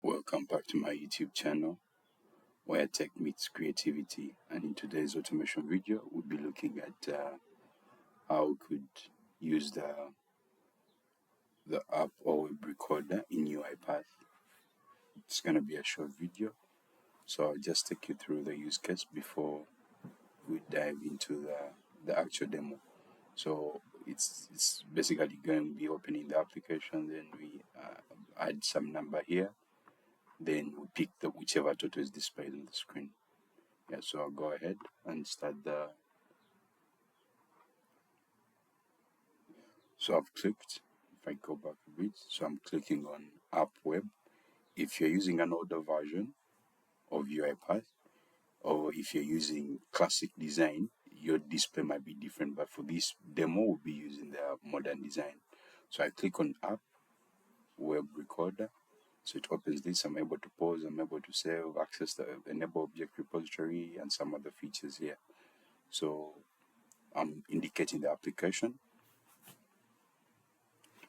Welcome back to my YouTube channel where tech meets creativity, and in today's automation video we'll be looking at how we could use the app or web recorder in UiPath. It's going to be a short video, so I'll just take you through the use case before we dive into the actual demo. So it's basically going to be opening the application, then we add some number here, then we pick whichever total is displayed on the screen. Yeah, so I'll go ahead and start so I've clicked. If I go back a bit, so I'm clicking on App Web. If you're using an older version of UiPath, or if you're using classic design, your display might be different, but for this demo we'll be using the modern design. So I click on App Web Recorder. So it opens this. I'm able to pause, I'm able to save, access the enable object repository, and some other features here. So I'm indicating the application.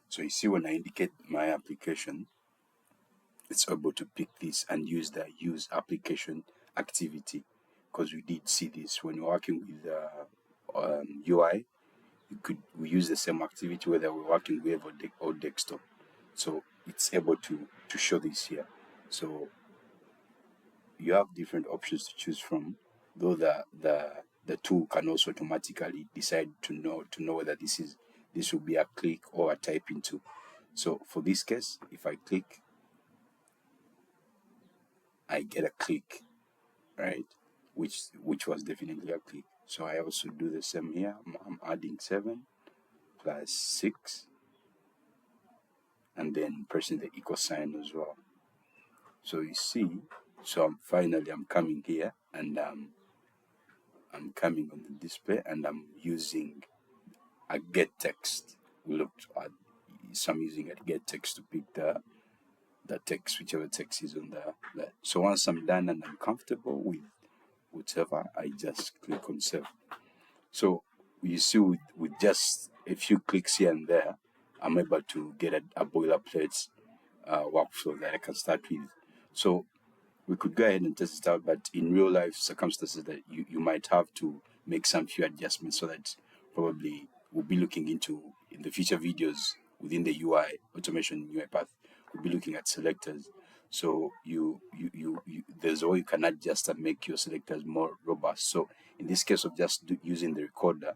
So you see, when I indicate my application, it's able to pick this and use the use application activity, because we did see this when we're working with UI. We use the same activity whether we're working with or desktop. So it's able to show this here. So you have different options to choose from, though the tool can also automatically decide to know whether this will be a click or a type into. So for this case, if I click, I get a click, right? Which was definitely a click. So I also do the same here. I'm adding 7 plus 6, and then pressing the equal sign as well. So you see, so I'm coming here, and I'm coming on the display, and I'm using a get text. We looked at some using a get text to pick the text, whichever text is on the. So once I'm done and I'm comfortable with whatever, I just click on save. So you see, with just a few clicks here and there, I'm able to get a boilerplate workflow that I can start with. So we could go ahead and test it out, but in real life circumstances that you might have to make some few adjustments, so that probably we'll be looking into in the future videos within the UI automation in UiPath. We'll be looking at selectors. So there's a way you can adjust and make your selectors more robust. So in this case of just using the recorder,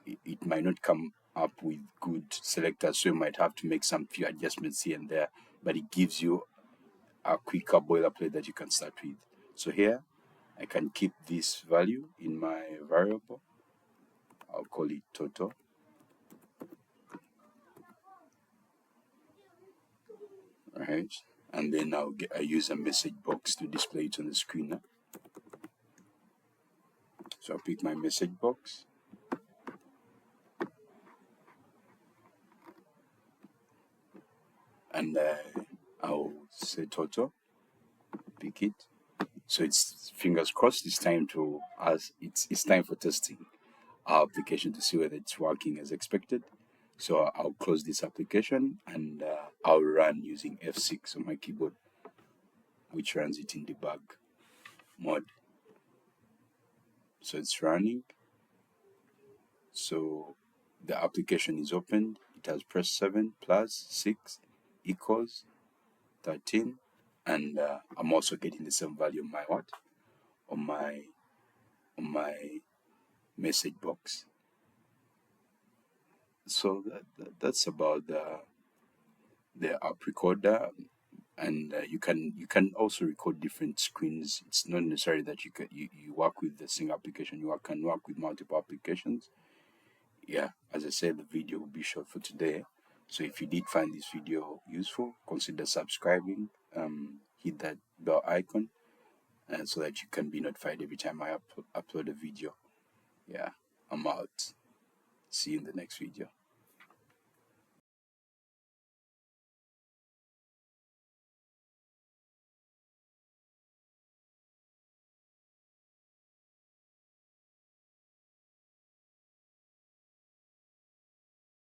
it might not come up with good selectors, so you might have to make some few adjustments here and there, but it gives you a quicker boilerplate that you can start with. So here I can keep this value in my variable. I'll call it total. Right, and then I use a message box to display it on the screen. So I'll pick my message box, and I'll say total, pick it. So it's fingers crossed. It's time for testing our application to see whether it's working as expected. So I'll close this application, and I'll run using F6 on my keyboard, which runs it in debug mode. So it's running. So the application is opened. It has pressed 7 plus 6 equals 13, and I'm also getting the same value on my message box. So that's about the app recorder, and you can also record different screens. It's not necessary that you work with the single application. You can work with multiple applications. Yeah, as I said, the video will be short for today. So if you did find this video useful, consider subscribing. Hit that bell icon, and so that you can be notified every time I upload a video. Yeah, I'm out. See you in the next video.